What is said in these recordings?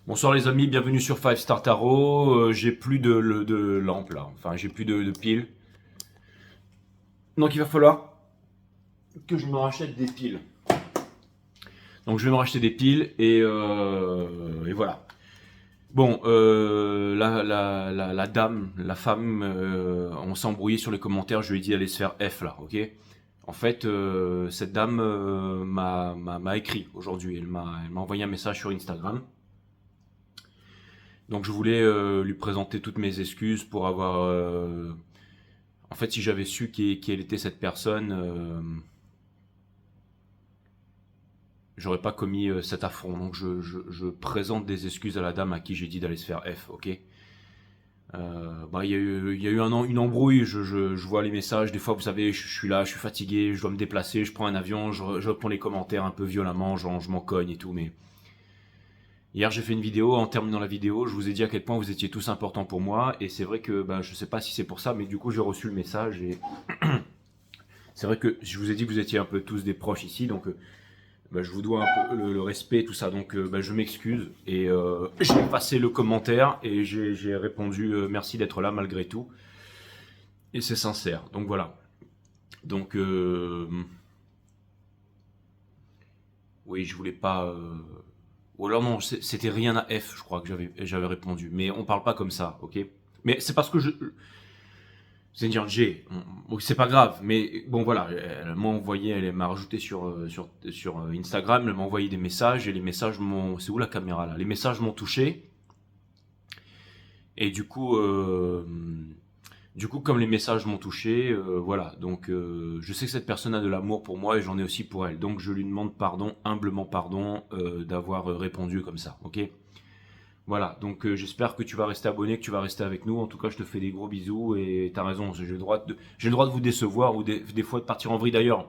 Bonsoir les amis, bienvenue sur Five Star Tarot. J'ai plus de lampe là, enfin j'ai plus de piles. Donc il va falloir que je me rachète des piles. Donc je vais me racheter des piles et voilà. Bon, la dame, la femme, on s'est embrouillé sur les commentaires, je lui ai dit d'aller se faire F là, ok. En fait, cette dame m'a écrit aujourd'hui, elle m'a envoyé un message sur Instagram. Donc je voulais lui présenter toutes mes excuses pour avoir... En fait, si j'avais su qui elle était cette personne, j'aurais pas commis cet affront. Donc je présente des excuses à la dame à qui j'ai dit d'aller se faire F, ok. Il y a eu une embrouille, je vois les messages, des fois vous savez, je suis là, je suis fatigué, je dois me déplacer, je prends un avion, je réponds les commentaires un peu violemment, genre je m'en cogne et tout, mais... Hier, j'ai fait une vidéo. En terminant la vidéo, je vous ai dit à quel point vous étiez tous importants pour moi. Et c'est vrai que je sais pas si c'est pour ça, mais du coup, j'ai reçu le message. Et c'est vrai que je vous ai dit que vous étiez un peu tous des proches ici. Donc, je vous dois un peu le respect et tout ça. Donc, je m'excuse. Et j'ai effacé le commentaire et j'ai répondu merci d'être là malgré tout. Et c'est sincère. Donc, voilà. Donc, oui, je voulais pas. Ou alors non, c'était rien à F, je crois que j'avais répondu. Mais on parle pas comme ça, ok. Mais c'est parce que c'est dire G. Bon, c'est pas grave, mais bon voilà, elle m'a envoyé, elle m'a rajouté sur Instagram, elle m'a envoyé des messages et les messages m'ont. C'est où la caméra là? Les messages m'ont touché et du coup, comme les messages m'ont touché, voilà. Donc, je sais que cette personne a de l'amour pour moi et j'en ai aussi pour elle. Donc, je lui demande pardon, humblement pardon, d'avoir répondu comme ça, ok? Voilà. Donc, j'espère que tu vas rester abonné, que tu vas rester avec nous. En tout cas, je te fais des gros bisous et t'as raison. J'ai le droit de vous décevoir ou des fois de partir en vrille. D'ailleurs,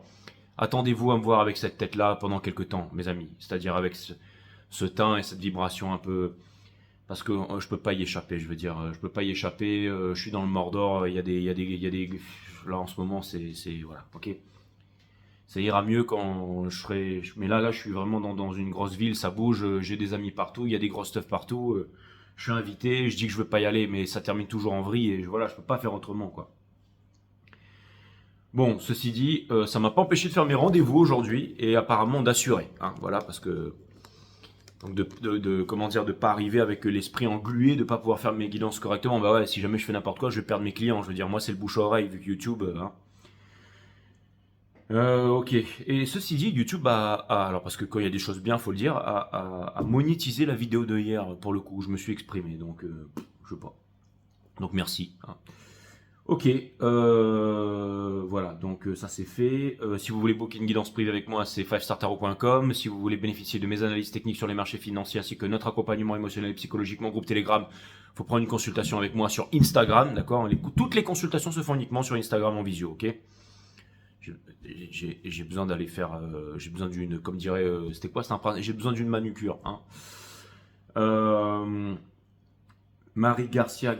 attendez-vous à me voir avec cette tête-là pendant quelques temps, mes amis. C'est-à-dire avec ce teint et cette vibration un peu parce que je peux pas y échapper, je veux dire, je peux pas y échapper, je suis dans le Mordor, là en ce moment voilà, ok. Ça ira mieux quand je serai, mais là je suis vraiment dans une grosse ville, ça bouge, j'ai des amis partout, il y a des grosses stuff partout, je suis invité, je dis que je veux pas y aller, mais ça termine toujours en vrille et voilà, je peux pas faire autrement quoi. Bon, ceci dit, ça m'a pas empêché de faire mes rendez-vous aujourd'hui et apparemment d'assurer, hein, voilà, parce que donc comment dire, de pas arriver avec l'esprit englué, de pas pouvoir faire mes guidances correctement. Bah ouais, si jamais je fais n'importe quoi, je vais perdre mes clients. Je veux dire, moi c'est le bouche à oreille vu que YouTube. Hein. Ok. Et ceci dit, YouTube alors parce que quand il y a des choses bien, faut le dire, a monétisé la vidéo de hier pour le coup. Je me suis exprimé, donc je sais pas. Donc merci. Hein. Ok, voilà, donc ça c'est fait. Si vous voulez booker une guidance privée avec moi, c'est fivestartarot.com. Si vous voulez bénéficier de mes analyses techniques sur les marchés financiers ainsi que notre accompagnement émotionnel et psychologique, mon groupe Telegram, faut prendre une consultation avec moi sur Instagram, d'accord. Toutes les consultations se font uniquement sur Instagram en visio, ok. J'ai besoin d'aller faire, j'ai besoin d'une, comme dirait, c'était quoi, j'ai besoin d'une manucure, hein. Euh, Marie Garcia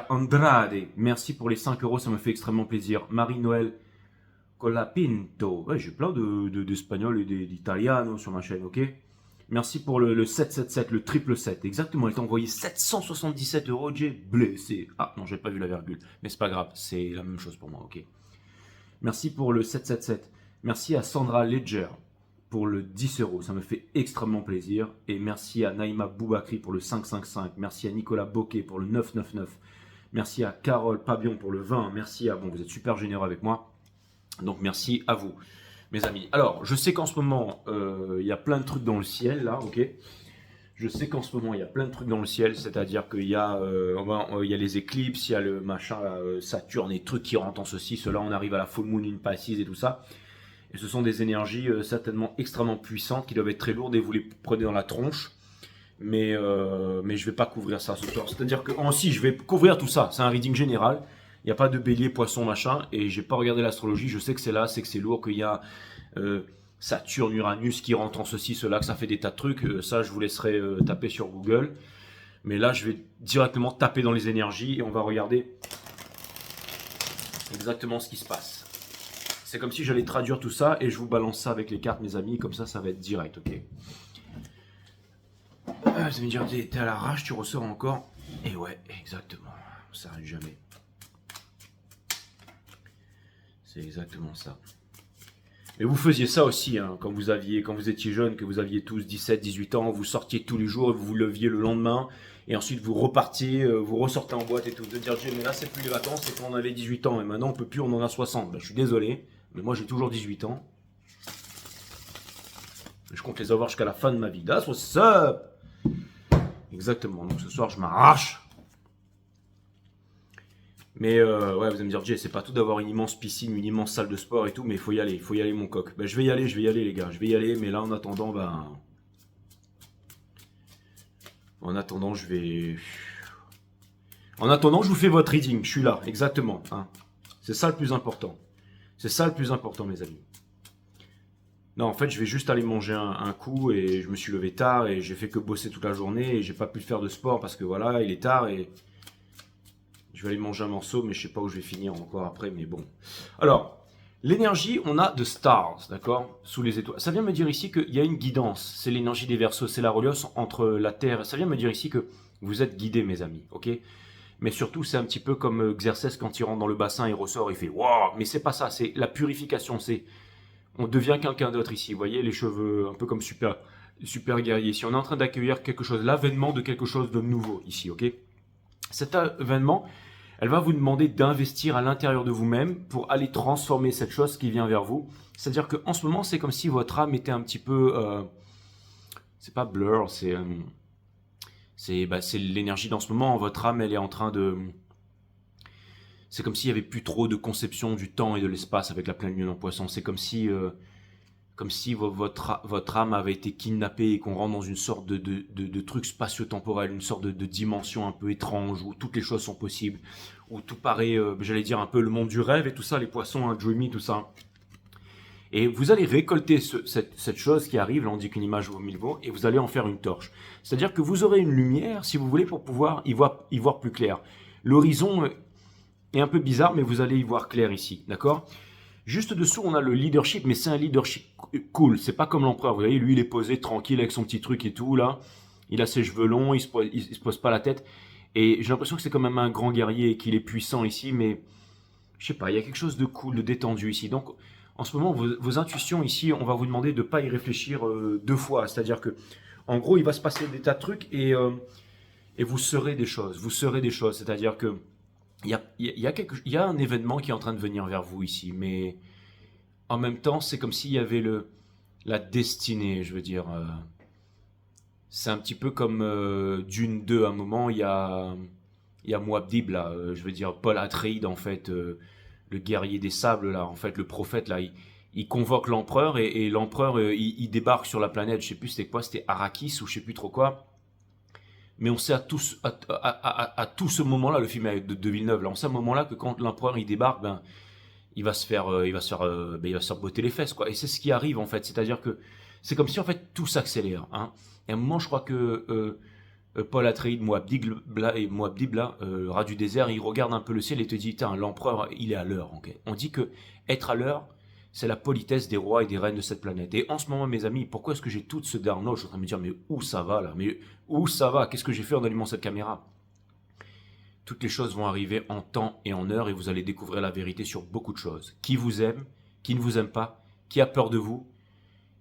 Andrade, merci pour les 5 euros, ça me fait extrêmement plaisir. Marie-Noël Colapinto, ouais, j'ai plein d'espagnols et d'italianos sur ma chaîne, ok. Merci pour le 777, le triple 7, exactement, elle t'a envoyé 777 euros, j'ai blessé. Ah non, j'ai pas vu la virgule, mais c'est pas grave, c'est la même chose pour moi, ok. Merci pour le 777, merci à Sandra Ledger pour le 10 euros, ça me fait extrêmement plaisir. Et merci à Naïma Boubakri pour le 555. Merci à Nicolas Boquet pour le 999. Merci à Carole Pabion pour le 20. Merci à... Bon, vous êtes super généreux avec moi. Donc merci à vous, mes amis. Alors, je sais qu'en ce moment, il y a plein de trucs dans le ciel, là, ok. Je sais qu'en ce moment, il y a plein de trucs dans le ciel, c'est-à-dire qu'il y a, il y a les éclipses, il y a le machin, là, Saturne, les trucs qui rentrent en ceci, cela, on arrive à la full moon in Pisces et tout ça. Et ce sont des énergies certainement extrêmement puissantes qui doivent être très lourdes et vous les prenez dans la tronche. Mais je ne vais pas couvrir ça ce soir. C'est-à-dire que, si, je vais couvrir tout ça. C'est un reading général. Il n'y a pas de bélier, poisson, machin. Et j'ai pas regardé l'astrologie. Je sais que c'est là, c'est que c'est lourd, qu'il y a Saturne, Uranus qui rentre en ceci, cela, que ça fait des tas de trucs. Ça, je vous laisserai taper sur Google. Mais là, je vais directement taper dans les énergies et on va regarder exactement ce qui se passe. C'est comme si j'allais traduire tout ça et je vous balance ça avec les cartes, mes amis. Comme ça va être direct, ok. vous allez me dire, t'es à l'arrache, tu ressors encore. Et ouais, exactement. On s'arrête jamais. C'est exactement ça. Et vous faisiez ça aussi, hein, quand vous étiez jeune, que vous aviez tous 17, 18 ans, vous sortiez tous les jours et vous vous leviez le lendemain. Et ensuite vous repartiez, vous ressortez en boîte et tout. De dire, mais là c'est plus les vacances, c'est quand on avait 18 ans. Et maintenant on peut plus, on en a 60. Ben, je suis désolé, mais moi j'ai toujours 18 ans. Je compte les avoir jusqu'à la fin de ma vie. That's what's up. Exactement, donc ce soir je m'arrache. Mais ouais, vous allez me dire, Jay, c'est pas tout d'avoir une immense piscine, une immense salle de sport et tout, mais il faut y aller mon coq. Ben, je vais y aller les gars, je vais y aller, mais là en attendant, je vous fais votre reading, je suis là, exactement. Hein. C'est ça le plus important. C'est ça le plus important, mes amis. Non, en fait, je vais juste aller manger un coup et je me suis levé tard et j'ai fait que bosser toute la journée et j'ai pas pu faire de sport parce que voilà, il est tard et je vais aller manger un morceau, mais je sais pas où je vais finir encore après, mais bon. Alors, l'énergie, on a de stars, d'accord, sous les étoiles. Ça vient me dire ici qu'il y a une guidance, c'est l'énergie des Verseaux, c'est la reliance entre la Terre. Ça vient me dire ici que vous êtes guidés, mes amis, ok? Mais surtout, c'est un petit peu comme Xerxès quand il rentre dans le bassin, il ressort, il fait « Waouh !» Mais c'est pas ça, c'est la purification, c'est... On devient quelqu'un d'autre ici, vous voyez, les cheveux un peu comme super guerrier. Ici, on est en train d'accueillir quelque chose, l'avènement de quelque chose de nouveau ici, ok? Cet avènement, elle va vous demander d'investir à l'intérieur de vous-même pour aller transformer cette chose qui vient vers vous. C'est-à-dire qu'en ce moment, c'est comme si votre âme était un petit peu... c'est pas blur, c'est l'énergie dans ce moment. Votre âme, elle est en train de... C'est comme s'il n'y avait plus trop de conception du temps et de l'espace avec la pleine lune en poisson. C'est comme si votre âme avait été kidnappée et qu'on rentre dans une sorte de truc spatio-temporel, une sorte de dimension un peu étrange où toutes les choses sont possibles, où tout paraît, j'allais dire un peu le monde du rêve et tout ça, les poissons, hein, dreamy, tout ça. Et vous allez récolter cette chose qui arrive, là on dit qu'une image vaut 1000 mots, et vous allez en faire une torche. C'est-à-dire que vous aurez une lumière, si vous voulez, pour pouvoir y voir plus clair. L'horizon est un peu bizarre, mais vous allez y voir clair ici, d'accord? Juste dessous, on a le leadership, mais c'est un leadership cool. C'est pas comme l'empereur, vous voyez, lui, il est posé tranquille avec son petit truc et tout, là. Il a ses cheveux longs, il se pose pas la tête. Et j'ai l'impression que c'est quand même un grand guerrier et qu'il est puissant ici, mais je sais pas, il y a quelque chose de cool, de détendu ici. Donc, en ce moment, vos intuitions ici, on va vous demander de pas y réfléchir deux fois. C'est-à-dire que, en gros, il va se passer des tas de trucs et vous serez des choses. Vous serez des choses. C'est-à-dire que il y a un événement qui est en train de venir vers vous ici, mais en même temps, c'est comme s'il y avait la destinée, je veux dire. C'est un petit peu comme Dune 2, à un moment, il y a Muad'Dib, là, je veux dire, Paul Atreides, en fait, le guerrier des sables, là, en fait, le prophète, là, il convoque l'empereur, et l'empereur, il débarque sur la planète, je sais plus c'était quoi, c'était Arrakis, ou je sais plus trop quoi. Mais on sait à tout ce moment-là, le film de Villeneuve, là, on sait à ce moment-là que quand l'empereur il débarque, ben, il va se faire botter les fesses, quoi. Et c'est ce qui arrive en fait, c'est-à-dire que c'est comme si en fait tout s'accélère. Hein. Et à un moment, je crois que Paul Atreides, Muad'Dib là, rat du désert, il regarde un peu le ciel et te dit, l'empereur, il est à l'heure. Okay. On dit que être à l'heure, c'est la politesse des rois et des reines de cette planète. Et en ce moment, mes amis, pourquoi est-ce que j'ai tout ce download? Je suis en train de me dire, mais où ça va là? Mais où ça va? Qu'est-ce que j'ai fait en allumant cette caméra? Toutes les choses vont arriver en temps et en heure et vous allez découvrir la vérité sur beaucoup de choses. Qui vous aime, qui ne vous aime pas, qui a peur de vous,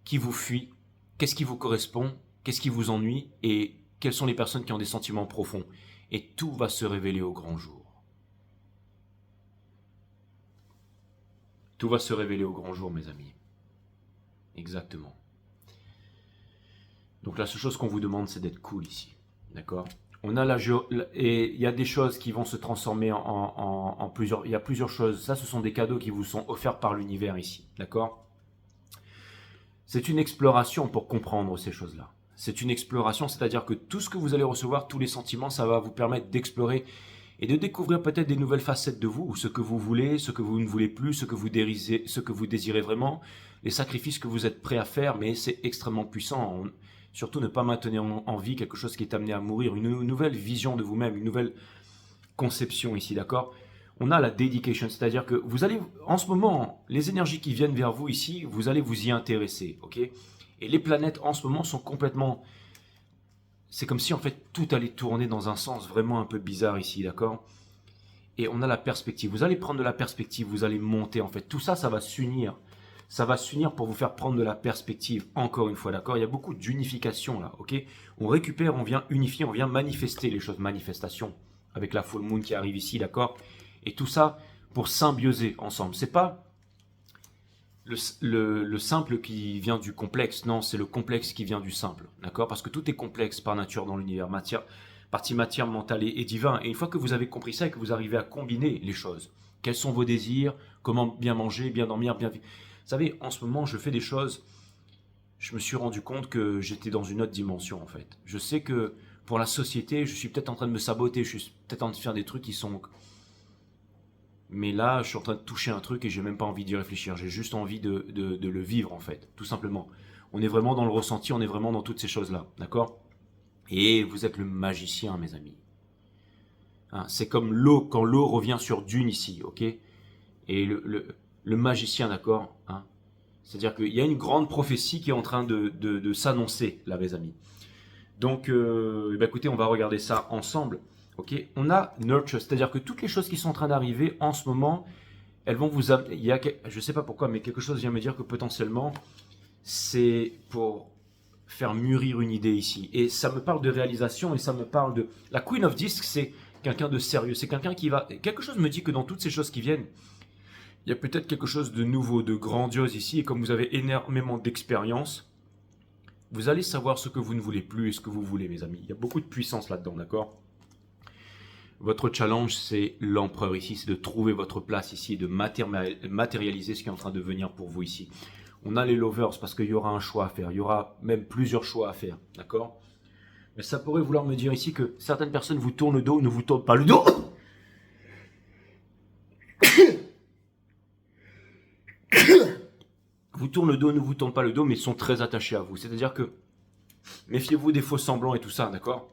qui vous fuit, qu'est-ce qui vous correspond, qu'est-ce qui vous ennuie et quelles sont les personnes qui ont des sentiments profonds. Et tout va se révéler au grand jour. Tout va se révéler au grand jour, mes amis. Exactement. Donc la seule chose qu'on vous demande, c'est d'être cool ici. D'accord? On a et il y a des choses qui vont se transformer en plusieurs... Il y a plusieurs choses. Ça, ce sont des cadeaux qui vous sont offerts par l'univers ici. D'accord? C'est une exploration pour comprendre ces choses-là. C'est une exploration, c'est-à-dire que tout ce que vous allez recevoir, tous les sentiments, ça va vous permettre d'explorer et de découvrir peut-être des nouvelles facettes de vous, ce que vous voulez, ce que vous ne voulez plus, ce que vous désirez vraiment, les sacrifices que vous êtes prêts à faire, mais c'est extrêmement puissant. Surtout ne pas maintenir en vie quelque chose qui est amené à mourir, une nouvelle vision de vous-même, une nouvelle conception ici, d'accord? On a la dedication, c'est-à-dire que vous allez, en ce moment, les énergies qui viennent vers vous ici, vous allez vous y intéresser, ok? Et les planètes en ce moment sont complètement... c'est comme si en fait tout allait tourner dans un sens vraiment un peu bizarre ici, d'accord? Et on a la perspective. Vous allez prendre de la perspective, vous allez monter en fait. Tout ça, ça va s'unir. Ça va s'unir pour vous faire prendre de la perspective, encore une fois, d'accord? Il y a beaucoup d'unification là, ok? On récupère, on vient unifier, on vient manifester les choses, manifestation, avec la full moon qui arrive ici, d'accord? Et tout ça pour symbioser ensemble. C'est pas le simple qui vient du complexe, non, c'est le complexe qui vient du simple, d'accord? Parce que tout est complexe par nature dans l'univers, partie matière, mentale et divin. Et une fois que vous avez compris ça et que vous arrivez à combiner les choses, quels sont vos désirs, comment bien manger, bien dormir, bien vivre. Vous savez, en ce moment, je fais des choses, je me suis rendu compte que j'étais dans une autre dimension en fait. Je sais que pour la société, je suis peut-être en train de me saboter, je suis peut-être en train de faire des trucs qui sont... Mais là, je suis en train de toucher un truc et j'ai même pas envie d'y réfléchir. J'ai juste envie de le vivre en fait, tout simplement. On est vraiment dans le ressenti, on est vraiment dans toutes ces choses-là, d'accord? Et vous êtes le magicien, mes amis. Hein, c'est comme l'eau, quand l'eau revient sur dune ici, ok? Et le magicien, d'accord? Hein, c'est-à-dire qu'il y a une grande prophétie qui est en train de s'annoncer, là, mes amis. Donc, ben écoutez, on va regarder ça ensemble. Ok, on a nurture, c'est-à-dire que toutes les choses qui sont en train d'arriver en ce moment, elles vont vous amener. Je ne sais pas pourquoi, mais quelque chose vient me dire que potentiellement, c'est pour faire mûrir une idée ici. Et ça me parle de réalisation et ça me parle de. La Queen of Discs, c'est quelqu'un de sérieux. C'est quelqu'un qui va. Quelque chose me dit que dans toutes ces choses qui viennent, il y a peut-être quelque chose de nouveau, de grandiose ici. Et comme vous avez énormément d'expérience, vous allez savoir ce que vous ne voulez plus et ce que vous voulez, mes amis. Il y a beaucoup de puissance là-dedans, d'accord? Votre challenge, c'est l'empereur ici, c'est de trouver votre place ici, de matérialiser ce qui est en train de venir pour vous ici. On a les lovers parce qu'il y aura un choix à faire, il y aura même plusieurs choix à faire, d'accord? Mais ça pourrait vouloir me dire ici que certaines personnes vous tournent le dos ou ne vous tournent pas le dos. Vous tournent le dos, ne vous tournent pas le dos, mais sont très attachés à vous. C'est-à-dire que méfiez-vous des faux semblants et tout ça, d'accord?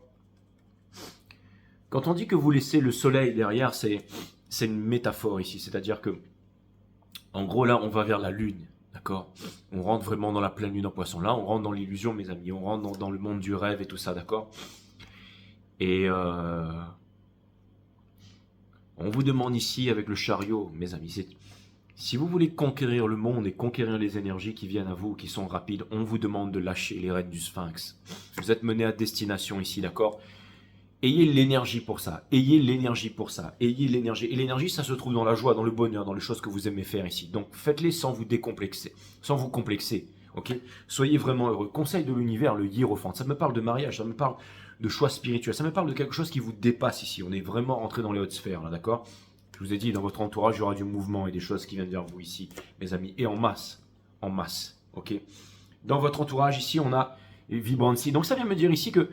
Quand on dit que vous laissez le soleil derrière, c'est une métaphore ici. C'est-à-dire que, en gros, là, on va vers la lune, d'accord? On rentre vraiment dans la pleine lune en poisson. Là, on rentre dans l'illusion, mes amis. On rentre dans le monde du rêve et tout ça, d'accord? Et on vous demande ici, avec le chariot, mes amis, si vous voulez conquérir le monde et conquérir les énergies qui viennent à vous, qui sont rapides, on vous demande de lâcher les rênes du sphinx. Vous êtes mené à destination ici, d'accord? Ayez l'énergie pour ça, ayez l'énergie pour ça, ayez l'énergie. Et l'énergie, ça se trouve dans la joie, dans le bonheur, dans les choses que vous aimez faire ici. Donc faites-les sans vous décomplexer, sans vous complexer, ok? Soyez vraiment heureux. Conseil de l'univers, le hiérophante. Ça me parle de mariage, ça me parle de choix spirituels, ça me parle de quelque chose qui vous dépasse ici. On est vraiment rentré dans les hautes sphères, là, d'accord? Je vous ai dit, dans votre entourage, il y aura du mouvement et des choses qui viennent vers vous ici, mes amis. Et en masse, ok? Dans votre entourage ici, on a vibrancy. Donc ça vient me dire ici que,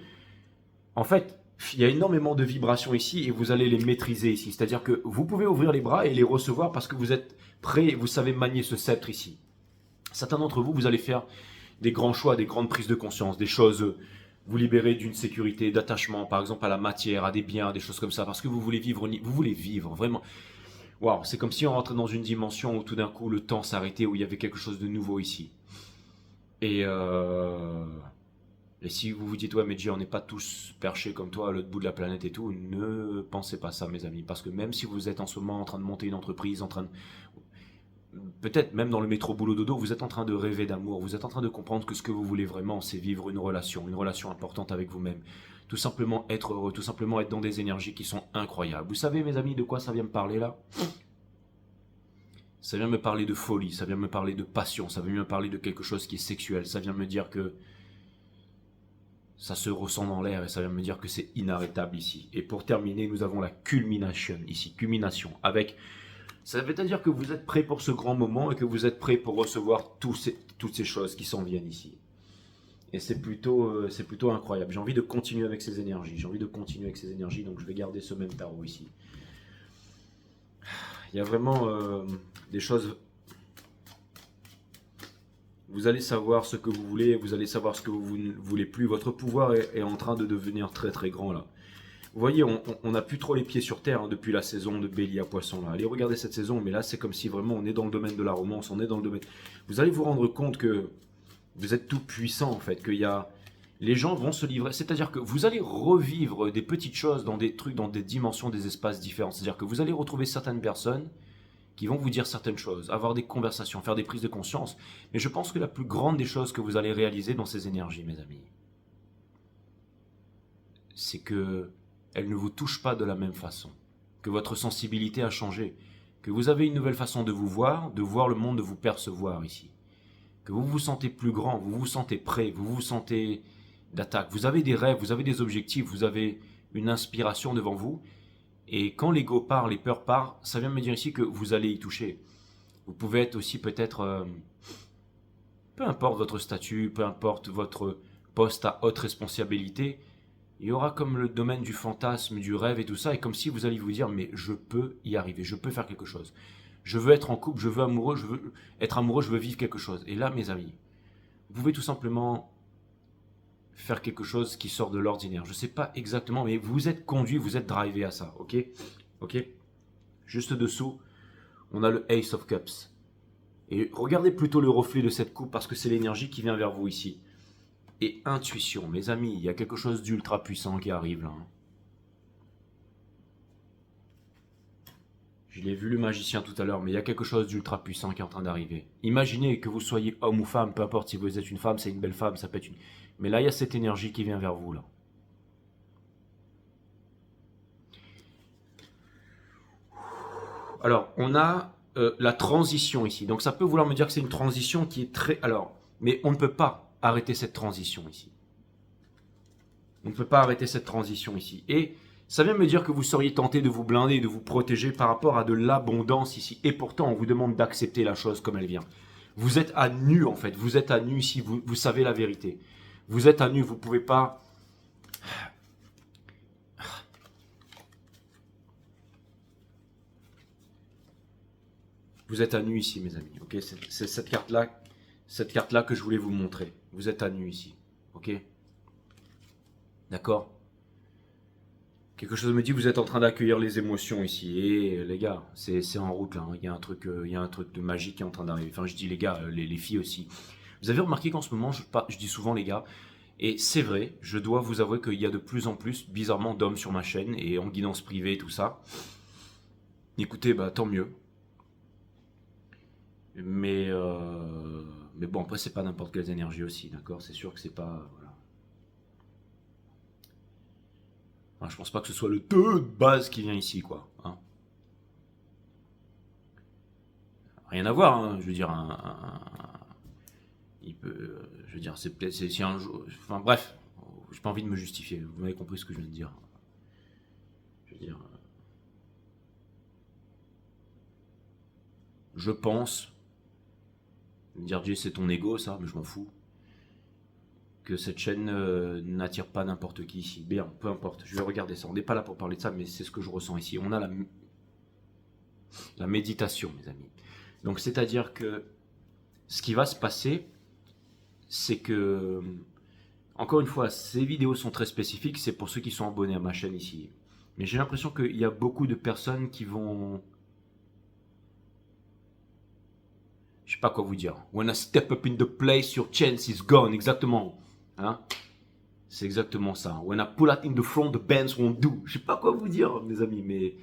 en fait, il y a énormément de vibrations ici et vous allez les maîtriser ici. C'est-à-dire que vous pouvez ouvrir les bras et les recevoir parce que vous êtes prêt et vous savez manier ce sceptre ici. Certains d'entre vous, vous allez faire des grands choix, des grandes prises de conscience, des choses, vous libérer d'une sécurité, d'attachement, par exemple à la matière, à des biens, des choses comme ça, parce que vous voulez vivre vraiment. Waouh, c'est comme si on rentrait dans une dimension où tout d'un coup le temps s'arrêtait, où il y avait quelque chose de nouveau ici. Et si vous vous dites, ouais, mais Jay, on n'est pas tous perchés comme toi à l'autre bout de la planète et tout, ne pensez pas ça, mes amis. Parce que même si vous êtes en ce moment en train de monter une entreprise, peut-être même dans le métro boulot dodo, vous êtes en train de rêver d'amour, vous êtes en train de comprendre que ce que vous voulez vraiment, c'est vivre une relation importante avec vous-même. Tout simplement être heureux, tout simplement être dans des énergies qui sont incroyables. Vous savez, mes amis, de quoi ça vient me parler là? Ça vient me parler de folie, ça vient me parler de passion, ça vient me parler de quelque chose qui est sexuel, ça vient me dire que ça se ressent dans l'air et ça vient me dire que c'est inarrêtable ici. Et pour terminer, nous avons la culmination ici, culmination, avec... Ça veut dire que vous êtes prêt pour ce grand moment et que vous êtes prêt pour recevoir toutes ces choses qui s'en viennent ici. Et c'est plutôt incroyable. J'ai envie de continuer avec ces énergies. Donc je vais garder ce même tarot ici. Il y a vraiment des choses... Vous allez savoir ce que vous voulez, vous allez savoir ce que vous ne voulez plus. Votre pouvoir est en train de devenir très très grand là. Vous voyez, on n'a plus trop les pieds sur terre depuis la saison de Bélier à Poisson là. Allez regarder cette saison, mais là c'est comme si vraiment on est dans le domaine de la romance, on est dans le domaine... Vous allez vous rendre compte que vous êtes tout puissant en fait, qu'il y a Les gens vont se livrer, c'est-à-dire que vous allez revivre des petites choses dans des trucs, dans des dimensions, des espaces différents. C'est-à-dire que vous allez retrouver certaines personnes qui vont vous dire certaines choses, avoir des conversations, faire des prises de conscience. Mais je pense que la plus grande des choses que vous allez réaliser dans ces énergies, mes amis, c'est que elles ne vous touchent pas de la même façon, que votre sensibilité a changé, que vous avez une nouvelle façon de voir le monde, de vous percevoir ici, que vous vous sentez plus grand, vous vous sentez prêt, vous vous sentez d'attaque, vous avez des rêves, vous avez des objectifs, vous avez une inspiration devant vous, et quand l'ego part, les peurs partent, ça vient me dire ici que vous allez y toucher. Vous pouvez être aussi peut-être, peu importe votre statut, peu importe votre poste à haute responsabilité, il y aura comme le domaine du fantasme, du rêve et tout ça, et comme si vous alliez vous dire, mais je peux y arriver, je peux faire quelque chose. Je veux être en couple, je veux amoureux, je veux être amoureux, je veux vivre quelque chose. Et là, mes amis, vous pouvez tout simplement faire quelque chose qui sort de l'ordinaire. Je ne sais pas exactement, mais vous êtes conduit, vous êtes drivé à ça, ok? Ok? Juste dessous, on a le Ace of Cups. Et regardez plutôt le reflet de cette coupe parce que c'est l'énergie qui vient vers vous ici. Et intuition, mes amis, il y a quelque chose d'ultra puissant qui arrive là. Je l'ai vu le magicien tout à l'heure, mais il y a quelque chose d'ultra puissant qui est en train d'arriver. Imaginez que vous soyez homme ou femme, peu importe si vous êtes une femme, c'est une belle femme, ça peut être une... Mais là, il y a cette énergie qui vient vers vous là. Alors, on a la transition ici. Donc ça peut vouloir me dire que c'est une transition qui est très... Alors, mais on ne peut pas arrêter cette transition ici. On ne peut pas arrêter cette transition ici. Et ça vient me dire que vous seriez tenté de vous blinder, de vous protéger par rapport à de l'abondance ici. Et pourtant, on vous demande d'accepter la chose comme elle vient. Vous êtes à nu en fait. Vous êtes à nu ici. Vous savez la vérité. Vous êtes à nu. Vous ne pouvez pas... Vous êtes à nu ici, mes amis. Ok, c'est cette carte-là que je voulais vous montrer. Vous êtes à nu ici. Ok. D'accord. Quelque chose me dit que vous êtes en train d'accueillir les émotions ici. Et les gars, c'est en route là. Hein. Il y a un truc de magique qui est en train d'arriver. Enfin, je dis les gars, les filles aussi. Vous avez remarqué qu'en ce moment, je dis souvent les gars, et c'est vrai, je dois vous avouer qu'il y a de plus en plus, bizarrement, d'hommes sur ma chaîne et en guidance privée et tout ça. Écoutez, bah tant mieux. Mais bon, après, c'est pas n'importe quelles énergies aussi, d'accord? C'est sûr que c'est pas. Voilà. Enfin, je pense pas que ce soit le 2 de base qui vient ici, quoi. Hein. Rien à voir, hein, je veux dire, il peut. Je veux dire, c'est peut-être. C'est un jour. Enfin, bref, j'ai pas envie de me justifier. Vous m'avez compris ce que je viens de dire. Je veux dire. Je pense. Me dire, Jay, c'est ton ego, ça, mais je m'en fous. Que cette chaîne n'attire pas n'importe qui ici. Bien, peu importe, je vais regarder ça. On n'est pas là pour parler de ça, mais c'est ce que je ressens ici. On a la méditation, mes amis. Donc, c'est-à-dire que ce qui va se passer, c'est que, encore une fois, ces vidéos sont très spécifiques. C'est pour ceux qui sont abonnés à ma chaîne ici. Mais j'ai l'impression qu'il y a beaucoup de personnes qui vont... Je sais pas quoi vous dire. When I step up in the place, your chance is gone. Exactement. Hein? C'est exactement ça. When I pull out in the front, the bands won't do. Je sais pas quoi vous dire, mes amis, mais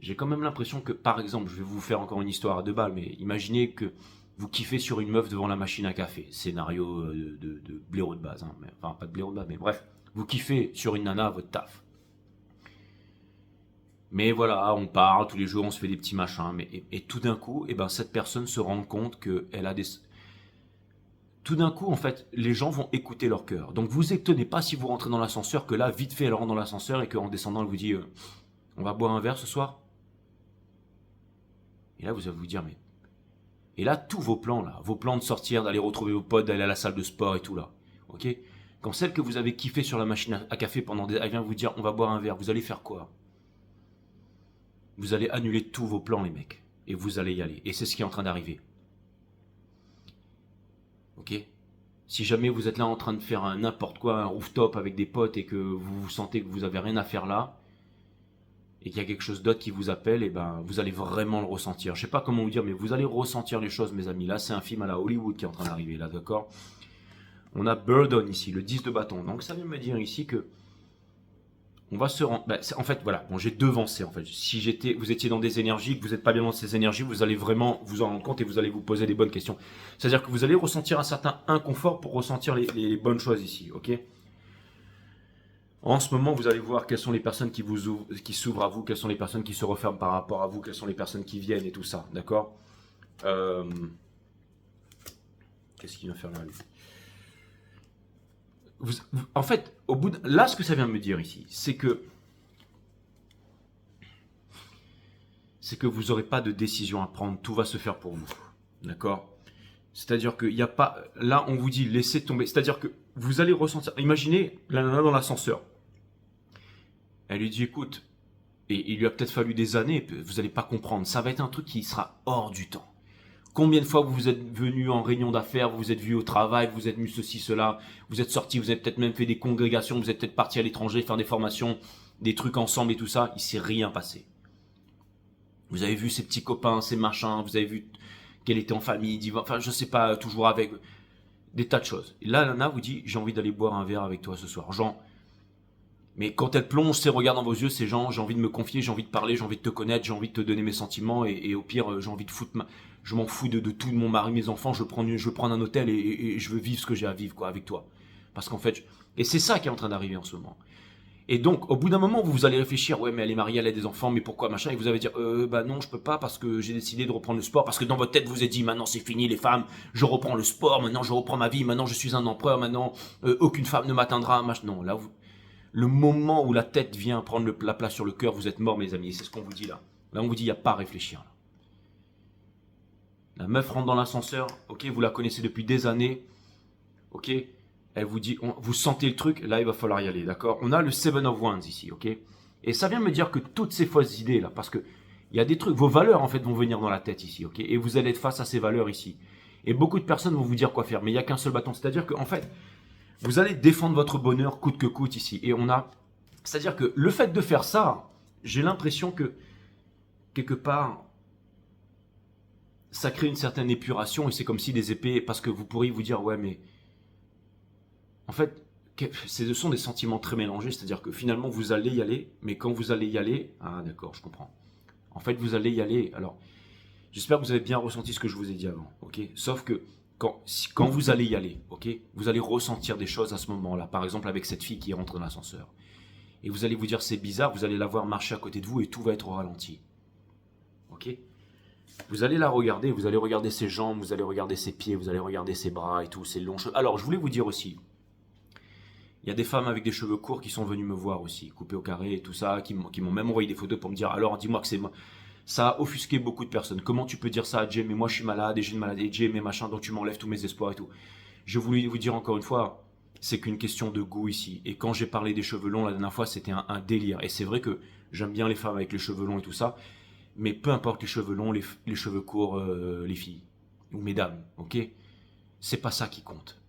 j'ai quand même l'impression que, par exemple, je vais vous faire encore une histoire à 2 balles, mais imaginez que vous kiffez sur une meuf devant la machine à café. Scénario de blaireau de base. Hein, mais, enfin, pas de blaireau de base, mais bref. Vous kiffez sur une nana à votre taf. Mais voilà, on parle tous les jours, on se fait des petits machins. Et tout d'un coup, eh ben, cette personne se rend compte qu'elle a des... Tout d'un coup, en fait, les gens vont écouter leur cœur. Donc vous étonnez pas si vous rentrez dans l'ascenseur, que là, vite fait, elle rentre dans l'ascenseur et qu'en descendant, elle vous dit on va boire un verre ce soir. Et là, vous allez vous dire mais... Et là, tous vos plans, là, vos plans de sortir, d'aller retrouver vos potes, d'aller à la salle de sport et tout, là. Ok? Quand celle que vous avez kiffé sur la machine à café pendant des... Elle vient vous dire on va boire un verre, vous allez faire quoi? Vous allez annuler tous vos plans, les mecs. Et vous allez y aller. Et c'est ce qui est en train d'arriver. Ok? Si jamais vous êtes là en train de faire un n'importe quoi, un rooftop avec des potes et que vous sentez que vous avez rien à faire là, et qu'il y a quelque chose d'autre qui vous appelle, et ben vous allez vraiment le ressentir. Je sais pas comment vous dire, mais vous allez ressentir les choses, mes amis. Là, c'est un film à la Hollywood qui est en train d'arriver, là, d'accord? On a burden ici, le 10 de bâton. Donc ça vient me dire ici que on va se rendre. En fait, voilà, bon, j'ai devancé. En fait, si vous étiez dans des énergies, que vous n'êtes pas bien dans ces énergies, vous allez vraiment vous en rendre compte et vous allez vous poser les bonnes questions. C'est-à-dire que vous allez ressentir un certain inconfort pour ressentir les bonnes choses ici, ok? En ce moment, vous allez voir quelles sont les personnes qui s'ouvrent à vous, quelles sont les personnes qui se referment par rapport à vous, quelles sont les personnes qui viennent et tout ça, d'accord? Qu'est-ce qu'il vient faire là, lui? En fait, là, ce que ça vient me dire ici, c'est que vous n'aurez pas de décision à prendre, tout va se faire pour vous, d'accord? C'est-à-dire qu'il n'y a pas, là, on vous dit laissez tomber, c'est-à-dire que vous allez ressentir, imaginez la nana dans l'ascenseur, elle lui dit écoute, et il lui a peut-être fallu des années, vous n'allez pas comprendre, ça va être un truc qui sera hors du temps. Combien de fois vous êtes venu en réunion d'affaires, vous vous êtes vu au travail, vous êtes venu ceci, cela, vous êtes sorti, vous avez peut-être même fait des congrégations, vous êtes peut-être parti à l'étranger faire des formations, des trucs ensemble et tout ça, il s'est rien passé. Vous avez vu ses petits copains, ses machins, vous avez vu qu'elle était en famille, enfin je sais pas, toujours avec des tas de choses. Et là, Lana vous dit, j'ai envie d'aller boire un verre avec toi ce soir. Genre, mais quand elle plonge ses regards dans vos yeux, c'est genre, j'ai envie de me confier, j'ai envie de parler, j'ai envie de te connaître, j'ai envie de te donner mes sentiments et au pire, j'ai envie de je m'en fous de tout, de mon mari, mes enfants, je veux prendre un hôtel et je veux vivre ce que j'ai à vivre quoi avec toi. Parce qu'en fait, et c'est ça qui est en train d'arriver en ce moment. Et donc, au bout d'un moment, vous allez réfléchir, ouais, mais elle est mariée, elle a des enfants, mais pourquoi machin? Et vous allez dire, bah non, je peux pas parce que j'ai décidé de reprendre le sport, parce que dans votre tête, vous vous êtes dit, maintenant c'est fini les femmes, je reprends le sport, maintenant je reprends ma vie, maintenant je suis un empereur, maintenant aucune femme ne m'atteindra, machin. Non, là, le moment où la tête vient prendre la place sur le cœur, vous êtes mort, mes amis. C'est ce qu'on vous dit là. Là, on vous dit, il n'y a pas à réfléchir. Là. La meuf rentre dans l'ascenseur, ok, vous la connaissez depuis des années, ok, elle vous dit, vous sentez le truc, là, il va falloir y aller, d'accord? On a le Seven of Wands ici, ok? Et ça vient me dire que toutes ces fausses idées là, parce que il y a des trucs, vos valeurs en fait vont venir dans la tête ici, ok? Et vous allez être face à ces valeurs ici. Et beaucoup de personnes vont vous dire quoi faire, mais il n'y a qu'un seul bâton. C'est-à-dire qu'en fait, vous allez défendre votre bonheur coûte que coûte ici. Et c'est-à-dire que le fait de faire ça, j'ai l'impression que, quelque part, ça crée une certaine épuration et c'est comme si des épées, parce que vous pourriez vous dire, ouais, mais en fait, ce sont des sentiments très mélangés, c'est-à-dire que finalement, vous allez y aller, mais quand vous allez y aller, ah d'accord, je comprends. En fait, vous allez y aller, alors, j'espère que vous avez bien ressenti ce que je vous ai dit avant, ok? Sauf que, quand vous allez y aller, ok, vous allez ressentir des choses à ce moment-là. Par exemple, avec cette fille qui rentre dans l'ascenseur. Et vous allez vous dire, c'est bizarre, vous allez la voir marcher à côté de vous et tout va être au ralenti. Ok? Vous allez la regarder, vous allez regarder ses jambes, vous allez regarder ses pieds, vous allez regarder ses bras et tout, ses longs cheveux. Alors, je voulais vous dire aussi, il y a des femmes avec des cheveux courts qui sont venues me voir aussi, coupés au carré et tout ça, qui m'ont même envoyé des photos pour me dire, alors dis-moi que c'est moi. Ça a offusqué beaucoup de personnes. Comment tu peux dire ça à Jay, mais moi je suis malade et j'ai une maladie, Jay, mais machin, donc tu m'enlèves tous mes espoirs et tout. Je voulais vous dire encore une fois, c'est qu'une question de goût ici. Et quand j'ai parlé des cheveux longs la dernière fois, c'était un délire. Et c'est vrai que j'aime bien les femmes avec les cheveux longs et tout ça, mais peu importe les cheveux longs, les cheveux courts, les filles, ou mesdames, ok? C'est pas ça qui compte.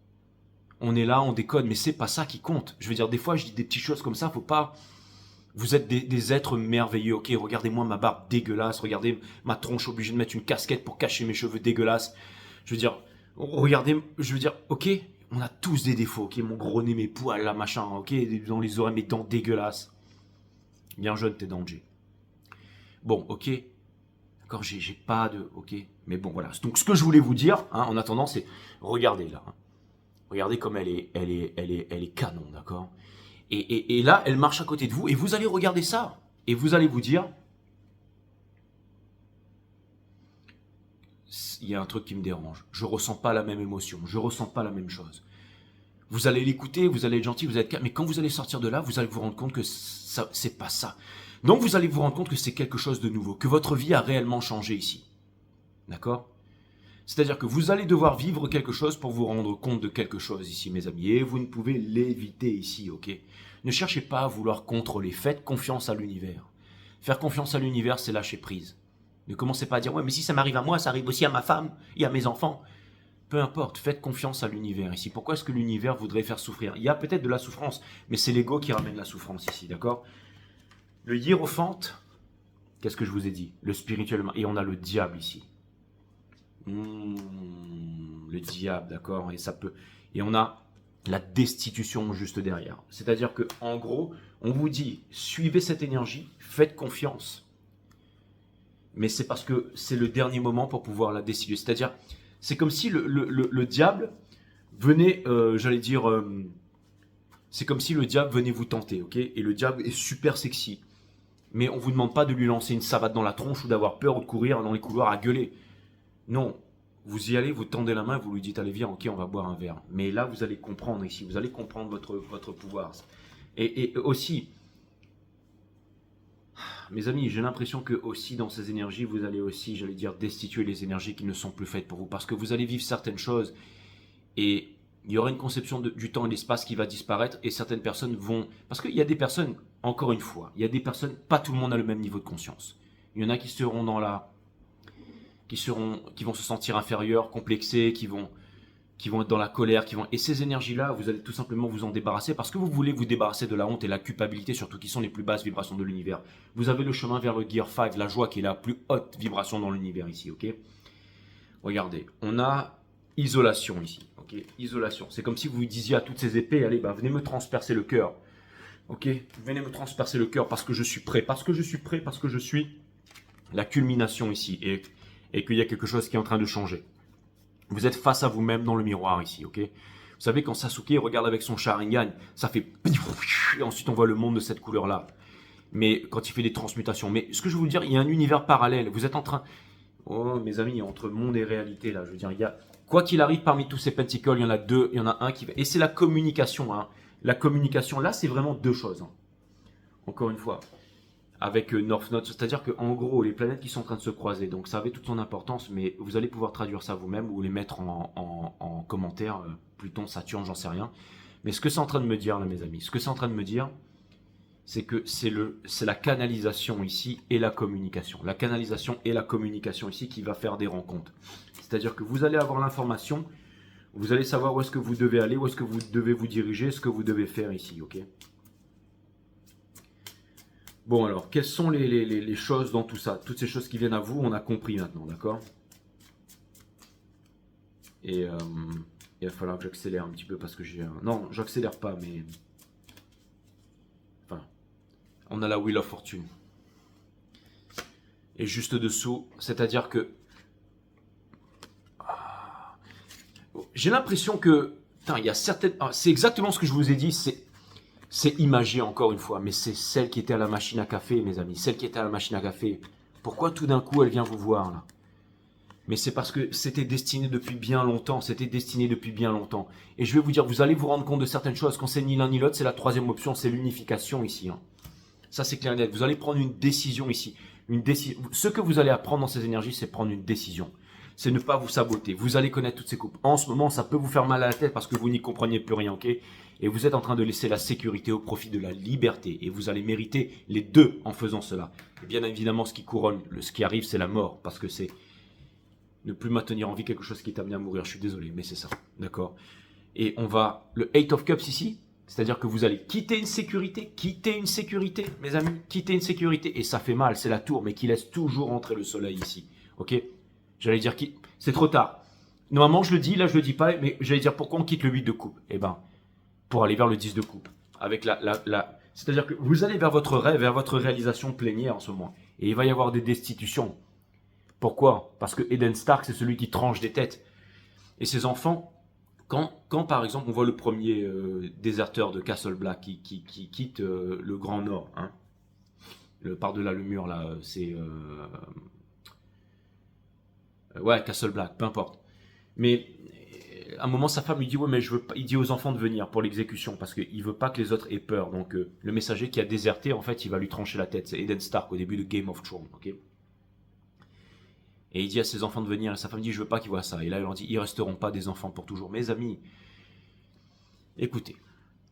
On est là, on déconne, mais c'est pas ça qui compte. Je veux dire, des fois, je dis des petites choses comme ça, faut pas... Vous êtes des êtres merveilleux, ok? Regardez-moi ma barbe dégueulasse, regardez ma tronche obligée de mettre une casquette pour cacher mes cheveux dégueulasses. Je veux dire, regardez, je veux dire, ok? On a tous des défauts, ok? Mon gros nez, mes poils, là, machin, ok? Dans les oreilles, mes dents dégueulasses. Bien jeune, t'es danger. Bon, ok? D'accord, j'ai pas de... Ok? Mais bon, voilà. Donc, ce que je voulais vous dire, hein, en attendant, c'est... Regardez, là. Hein. Regardez comme elle est canon, d'accord? Et là, elle marche à côté de vous, et vous allez regarder ça. Et vous allez vous dire, il y a un truc qui me dérange. Je ressens pas la même émotion, je ressens pas la même chose. Vous allez l'écouter, vous allez être gentil, vous allez être... Mais quand vous allez sortir de là, vous allez vous rendre compte que ça, c'est pas ça. Donc vous allez vous rendre compte que c'est quelque chose de nouveau, que votre vie a réellement changé ici. D'accord? C'est-à-dire que vous allez devoir vivre quelque chose pour vous rendre compte de quelque chose ici, mes amis. Et vous ne pouvez l'éviter ici, ok? Ne cherchez pas à vouloir contrôler. Faites confiance à l'univers. Faire confiance à l'univers, c'est lâcher prise. Ne commencez pas à dire, ouais, mais si ça m'arrive à moi, ça arrive aussi à ma femme et à mes enfants. Peu importe, faites confiance à l'univers ici. Pourquoi est-ce que l'univers voudrait faire souffrir? Il y a peut-être de la souffrance, mais c'est l'ego qui ramène la souffrance ici, d'accord? Le hiérophante, qu'est-ce que je vous ai dit? Le spirituellement. Et on a le diable ici. Le diable, d'accord? Et ça peut. Et on a la destitution juste derrière. C'est-à-dire que en gros, on vous dit, suivez cette énergie, faites confiance. Mais c'est parce que c'est le dernier moment pour pouvoir la destituer. C'est-à-dire, c'est comme si le diable venait, j'allais dire, c'est comme si le diable venait vous tenter, ok? Et le diable est super sexy. Mais on ne vous demande pas de lui lancer une savate dans la tronche ou d'avoir peur ou de courir dans les couloirs à gueuler. Non, vous y allez, vous tendez la main, vous lui dites, allez viens, ok, on va boire un verre. Mais là, vous allez comprendre ici, vous allez comprendre votre pouvoir. Et aussi, mes amis, j'ai l'impression que aussi dans ces énergies, vous allez aussi, j'allais dire, destituer les énergies qui ne sont plus faites pour vous. Parce que vous allez vivre certaines choses et il y aura une conception du temps et l'espace qui va disparaître et certaines personnes vont... Parce qu'il y a des personnes, encore une fois, il y a des personnes, pas tout le monde a le même niveau de conscience. Il y en a qui seront dans la... qui vont se sentir inférieurs, complexés, qui vont être dans la colère, et ces énergies-là, vous allez tout simplement vous en débarrasser parce que vous voulez vous débarrasser de la honte et la culpabilité, surtout qui sont les plus basses vibrations de l'univers. Vous avez le chemin vers le Gear 5, la joie qui est la plus haute vibration dans l'univers ici, ok? Regardez, on a isolation ici, ok? Isolation, c'est comme si vous disiez à toutes ces épées, allez, venez me transpercer le cœur, ok? Venez me transpercer le cœur parce que je suis prêt, parce que je suis la culmination ici et qu'il y a quelque chose qui est en train de changer. Vous êtes face à vous-même dans le miroir ici, ok? Vous savez, quand Sasuke regarde avec son Sharingan, ça fait... Et ensuite, on voit le monde de cette couleur-là. Mais quand il fait des transmutations. Mais ce que je veux vous dire, il y a un univers parallèle. Vous êtes en train... Oh, mes amis, entre monde et réalité, là, je veux dire, il y a... Quoi qu'il arrive, parmi tous ces pentacles, il y en a deux, il y en a un qui... Et c'est la communication, hein. La communication, là, c'est vraiment deux choses. Hein. Encore une fois. Avec North Node, c'est-à-dire qu'en gros, les planètes qui sont en train de se croiser, donc ça avait toute son importance, mais vous allez pouvoir traduire ça vous-même ou les mettre en commentaire, Pluton, Saturne, j'en sais rien. Mais ce que c'est en train de me dire, là, mes amis, ce que c'est en train de me dire, c'est que c'est la canalisation ici et la communication. La canalisation et la communication ici qui va faire des rencontres. C'est-à-dire que vous allez avoir l'information, vous allez savoir où est-ce que vous devez aller, où est-ce que vous devez vous diriger, ce que vous devez faire ici, ok ? Bon alors, quelles sont les choses dans tout ça? Toutes ces choses qui viennent à vous, on a compris maintenant, d'accord? Et il va falloir que j'accélère un petit peu parce que j'ai un... Non, j'accélère pas, mais... Enfin, on a la Wheel of Fortune. Et juste dessous, c'est-à-dire que... J'ai l'impression que... Putain, il y a certaines... c'est exactement ce que je vous ai dit, c'est imagé encore une fois, mais c'est celle qui était à la machine à café, mes amis. Celle qui était à la machine à café. Pourquoi tout d'un coup elle vient vous voir là? Mais c'est parce que c'était destiné depuis bien longtemps. C'était destiné depuis bien longtemps. Et je vais vous dire, vous allez vous rendre compte de certaines choses. Quand c'est ni l'un ni l'autre, c'est la troisième option, c'est l'unification ici. Hein. Ça c'est clair et net. Vous allez prendre une décision ici. Ce que vous allez apprendre dans ces énergies, c'est prendre une décision. C'est ne pas vous saboter. Vous allez connaître toutes ces coupes. En ce moment, ça peut vous faire mal à la tête parce que vous n'y compreniez plus rien, ok? Et vous êtes en train de laisser la sécurité au profit de la liberté. Et vous allez mériter les deux en faisant cela. Et bien évidemment, ce qui couronne, ce qui arrive, c'est la mort. Parce que c'est ne plus maintenir en vie quelque chose qui est amené à mourir. Je suis désolé, mais c'est ça. D'accord? Et on va... Le Eight of Cups ici, c'est-à-dire que vous allez quitter une sécurité, mes amis, quitter une sécurité. Et ça fait mal, c'est la tour, mais qui laisse toujours entrer le soleil ici. Ok? J'allais dire, c'est trop tard. Normalement, je le dis, là, je le dis pas, mais j'allais dire, pourquoi on quitte le 8 de coupe? Eh ben, pour aller vers le 10 de coupe. Avec c'est-à-dire que vous allez vers votre rêve, vers votre réalisation plénière en ce moment. Et il va y avoir des destitutions. Pourquoi? Parce que Eden Stark, c'est celui qui tranche des têtes. Et ses enfants, quand par exemple, on voit le premier déserteur de Castle Black qui quitte le Grand Nord, hein, par-delà le mur, là, c'est... ouais, Castle Black, peu importe. Mais à un moment, sa femme lui dit, ouais, mais je veux pas... Il dit aux enfants de venir pour l'exécution parce qu'il veut pas que les autres aient peur. Donc, le messager qui a déserté, en fait, il va lui trancher la tête. C'est Eden Stark au début de Game of Thrones, ok? Et il dit à ses enfants de venir, et sa femme dit, je veux pas qu'ils voient ça. Et là, il leur dit, ils resteront pas des enfants pour toujours. Mes amis, écoutez,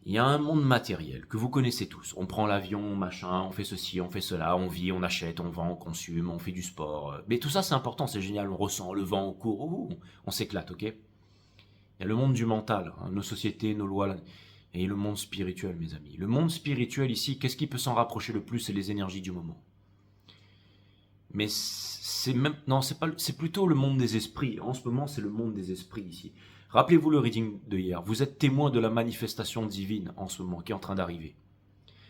il y a un monde matériel que vous connaissez tous. On prend l'avion, machin, on fait ceci, on fait cela, on vit, on achète, on vend, on consomme, on fait du sport. Mais tout ça, c'est important, c'est génial. On ressent le vent, on court, on s'éclate, ok? Il y a le monde du mental, hein, nos sociétés, nos lois, et le monde spirituel, mes amis. Le monde spirituel ici, qu'est-ce qui peut s'en rapprocher le plus? C'est les énergies du moment. Mais c'est même, non, c'est plutôt le monde des esprits. En ce moment, c'est le monde des esprits ici. Rappelez-vous le reading de hier. Vous êtes témoin de la manifestation divine en ce moment qui est en train d'arriver.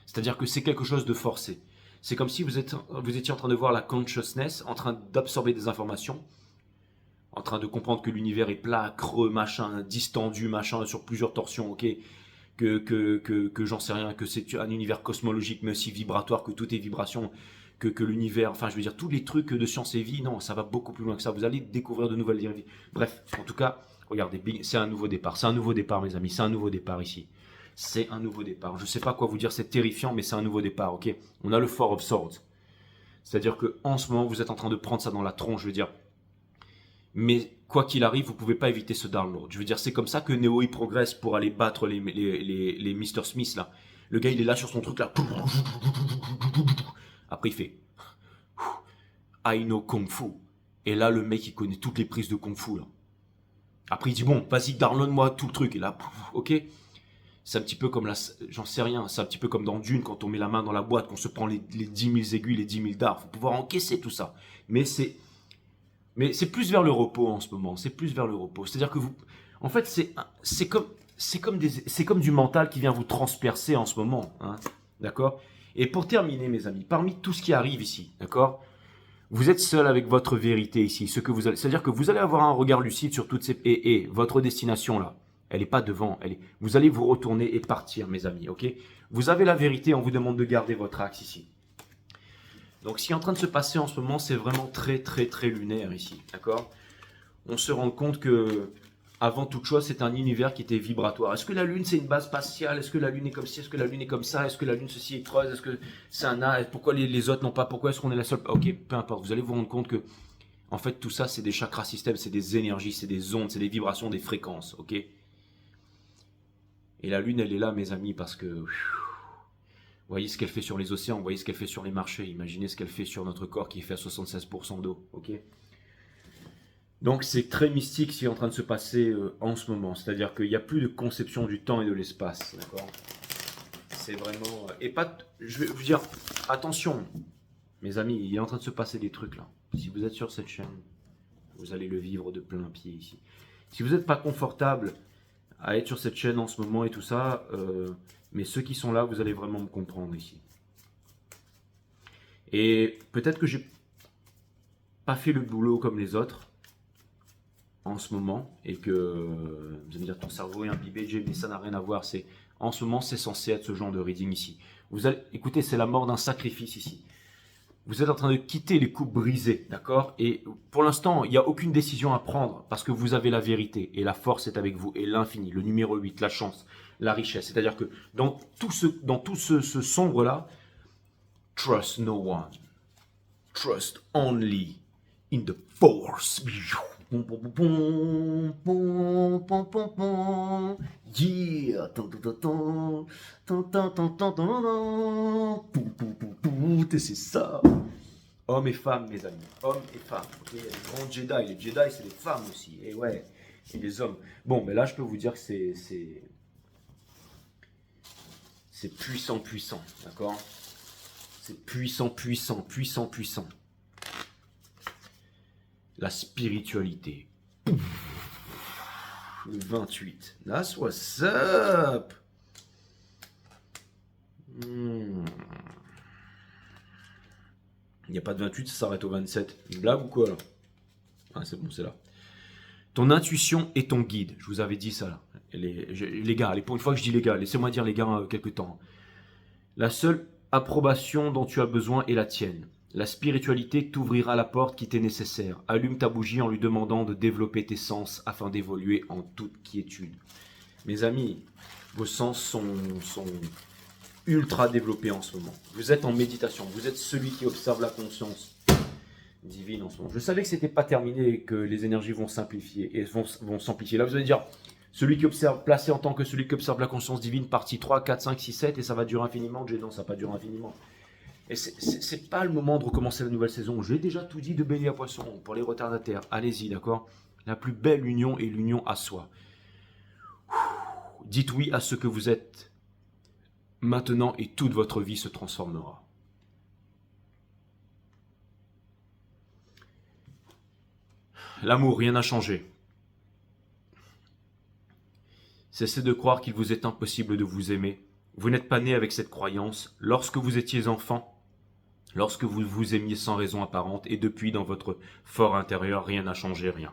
C'est-à-dire que c'est quelque chose de forcé. C'est comme si vous étiez en train de voir la consciousness, en train d'absorber des informations, en train de comprendre que l'univers est plat, creux, machin, distendu, machin, sur plusieurs torsions, ok, que j'en sais rien, que c'est un univers cosmologique, mais aussi vibratoire, que tout est vibration, que l'univers, enfin je veux dire, tous les trucs de science et vie, non, ça va beaucoup plus loin que ça. Vous allez découvrir de nouvelles vies. Bref, en tout cas, regardez, c'est un nouveau départ. C'est un nouveau départ, mes amis, c'est un nouveau départ ici. C'est un nouveau départ. Je ne sais pas quoi vous dire, c'est terrifiant, mais c'est un nouveau départ, ok. On a le Four of Swords. C'est-à-dire qu'en ce moment, vous êtes en train de prendre ça dans la tronche, je veux dire. Mais quoi qu'il arrive, vous ne pouvez pas éviter ce download. Je veux dire, c'est comme ça que Neo il progresse pour aller battre les Mr. Smith là. Le gars il est là sur son truc là. Après il fait I know Kung Fu. Et là le mec il connaît toutes les prises de Kung Fu là. Après il dit bon, vas-y download-moi tout le truc. Et là, ok. C'est un petit peu comme là, j'en sais rien, c'est un petit peu comme dans Dune quand on met la main dans la boîte, qu'on se prend les 10 000 aiguilles, les 10 000 dards. Il faut pouvoir encaisser tout ça. Mais c'est plus vers le repos en ce moment. C'est plus vers le repos. C'est-à-dire que vous, en fait, c'est comme du mental qui vient vous transpercer en ce moment, hein, d'accord. Et pour terminer, mes amis, parmi tout ce qui arrive ici, d'accord, vous êtes seul avec votre vérité ici. C'est-à-dire que vous allez avoir un regard lucide sur toutes ces et votre destination là, elle n'est pas devant. Vous allez vous retourner et partir, mes amis, ok. Vous avez la vérité. On vous demande de garder votre axe ici. Donc, ce qui est en train de se passer en ce moment, c'est vraiment très, très, très lunaire ici, d'accord. On se rend compte que, avant toute chose, c'est un univers qui était vibratoire. Est-ce que la Lune, c'est une base spatiale? Est-ce que la Lune est comme ci? Est-ce que la Lune est comme ça? Est-ce que la Lune, ceci est creuse? Est-ce que c'est un A? Pourquoi les autres n'ont pas? Pourquoi est-ce qu'on est la seule? Ok, peu importe. Vous allez vous rendre compte que, en fait, tout ça, c'est des chakras systèmes, c'est des énergies, c'est des ondes, c'est des vibrations, des fréquences, ok. Et la Lune, elle est là, mes amis, parce que... Voyez ce qu'elle fait sur les océans, voyez ce qu'elle fait sur les marchés, imaginez ce qu'elle fait sur notre corps qui est fait à 76% d'eau, ok. Donc c'est très mystique ce qui est en train de se passer en ce moment, c'est-à-dire qu'il n'y a plus de conception du temps et de l'espace, d'accord. C'est vraiment... Et pas... Je vais vous dire, attention, mes amis, il est en train de se passer des trucs là. Si vous êtes sur cette chaîne, vous allez le vivre de plein pied ici. Si vous n'êtes pas confortable à être sur cette chaîne en ce moment et tout ça... mais ceux qui sont là, vous allez vraiment me comprendre ici. Et peut-être que j'ai pas fait le boulot comme les autres en ce moment et que vous allez me dire ton cerveau est imbibé, mais ça n'a rien à voir. C'est en ce moment, c'est censé être ce genre de reading ici. Vous allez, écoutez, c'est la mort d'un sacrifice ici. Vous êtes en train de quitter les coupes brisées, d'accord. Et pour l'instant, il n'y a aucune décision à prendre parce que vous avez la vérité et la force est avec vous et l'infini, le numéro 8, la chance, la richesse. C'est-à-dire que dans tout ce sombre-là, trust no one. Trust only in the force. Yeah. C'est ça. Hommes et femmes, mes amis. Hommes et femmes. Okay, il y a des grands Jedi. Les Jedi, c'est des femmes aussi. Et ouais, et les hommes. Bon, mais là, je peux vous dire que c'est puissant, puissant. D'accord. C'est puissant, puissant, puissant, puissant. La spiritualité. Le 28. That's what's up. Il n'y a pas de 28, ça s'arrête au 27. Une blague ou quoi là? Ah, c'est bon, c'est là. Ton intuition est ton guide. Je vous avais dit ça là. Les gars, pour une fois que je dis les gars, laissez-moi dire les gars quelques temps. La seule approbation dont tu as besoin est la tienne. La spiritualité t'ouvrira la porte qui t'est nécessaire. Allume ta bougie en lui demandant de développer tes sens afin d'évoluer en toute quiétude. Mes amis, vos sens sont ultra développés en ce moment. Vous êtes en méditation. Vous êtes celui qui observe la conscience divine en ce moment. Je savais que ce n'était pas terminé et que les énergies vont simplifier et vont s'amplifier. Là, vous allez dire, celui qui observe, placé en tant que celui qui observe la conscience divine, partie 3, 4, 5, 6, 7, et ça va durer infiniment. Non, ça va pas durer infiniment. Et c'est pas le moment de recommencer la nouvelle saison. J'ai déjà tout dit de Bélier à Poisson pour les retardataires. Allez-y, d'accord. La plus belle union est l'union à soi. Dites oui à ce que vous êtes maintenant et toute votre vie se transformera. L'amour, rien n'a changé. Cessez de croire qu'il vous est impossible de vous aimer. Vous n'êtes pas né avec cette croyance. Lorsque vous étiez enfant, lorsque vous vous aimiez sans raison apparente, et depuis dans votre fort intérieur, rien n'a changé, rien.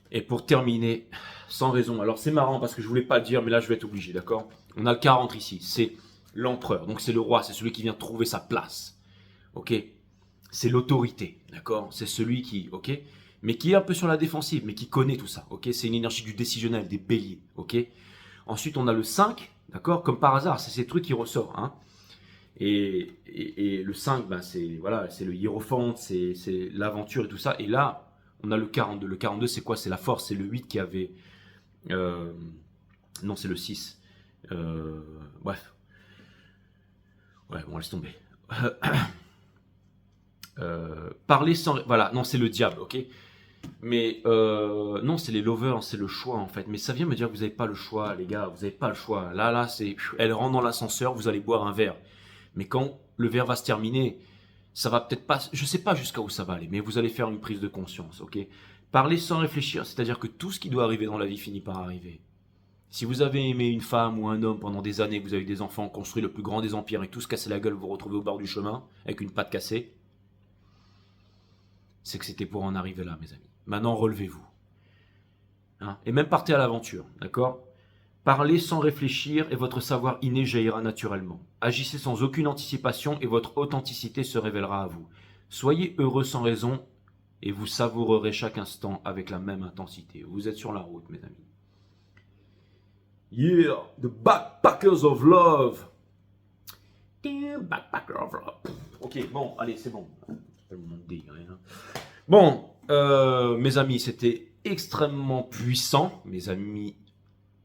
Et pour terminer, sans raison, alors c'est marrant parce que je voulais pas le dire, mais là je vais être obligé, d'accord? On a le 40 ici, c'est l'empereur, donc c'est le roi, c'est celui qui vient trouver sa place, ok? C'est l'autorité, d'accord? C'est celui qui, ok? Mais qui est un peu sur la défensive, mais qui connaît tout ça, ok? C'est une énergie du décisionnel, des béliers, ok? Ensuite, on a le 5, d'accord? Comme par hasard, c'est ces trucs qui ressortent, hein? Et le 5, ben c'est voilà, c'est le hiérophante, c'est l'aventure et tout ça. Et là, on a le 42. Le 42, c'est quoi? C'est la force. C'est le 8 qui avait... euh, non, c'est le 6. Bref. Ouais, bon, laisse tomber. Parler sans... Voilà, non, c'est le diable, ok? Mais non, c'est les lovers, c'est le choix en fait. Mais ça vient me dire que vous n'avez pas le choix, les gars. Vous n'avez pas le choix. Là, c'est... Elle rentre dans l'ascenseur, vous allez boire un verre. Mais quand le verre va se terminer, ça va peut-être pas, je sais pas jusqu'à où ça va aller, mais vous allez faire une prise de conscience, ok? Parler sans réfléchir, c'est-à-dire que tout ce qui doit arriver dans la vie finit par arriver. Si vous avez aimé une femme ou un homme pendant des années, que vous avez eu des enfants, construit le plus grand des empires et tout se casser la gueule, vous vous retrouvez au bord du chemin avec une patte cassée, c'est que c'était pour en arriver là, mes amis. Maintenant, relevez-vous. Hein, et même partez à l'aventure, d'accord? Parlez sans réfléchir et votre savoir inné jaillira naturellement. Agissez sans aucune anticipation et votre authenticité se révélera à vous. Soyez heureux sans raison et vous savourerez chaque instant avec la même intensité. Vous êtes sur la route, mes amis. Yeah, the backpackers of love. Backpacker of love. Ok, bon, allez, c'est bon. C'est pas le moment de délirer, hein. Bon, mes amis, c'était extrêmement puissant. Mes amis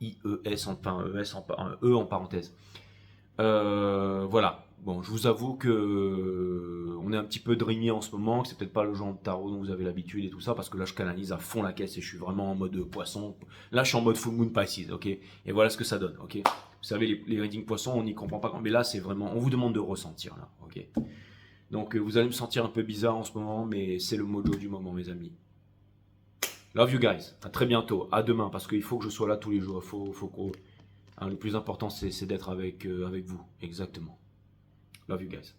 IES, enfin ES E en parenthèse. Voilà. Bon, je vous avoue que on est un petit peu dreamy en ce moment, que c'est peut-être pas le genre de tarot dont vous avez l'habitude et tout ça, parce que là je canalise à fond la caisse et je suis vraiment en mode poisson. Là je suis en mode full moon Pisces, ok? Et voilà ce que ça donne, ok? Vous savez, les readings poissons, on n'y comprend pas, mais là c'est vraiment, on vous demande de ressentir là, ok? Donc vous allez me sentir un peu bizarre en ce moment, mais c'est le mojo du moment, mes amis. Love you guys. À très bientôt. À demain, parce qu'il faut que je sois là tous les jours. Hein, le plus important, c'est d'être avec vous. Exactement. Love you guys.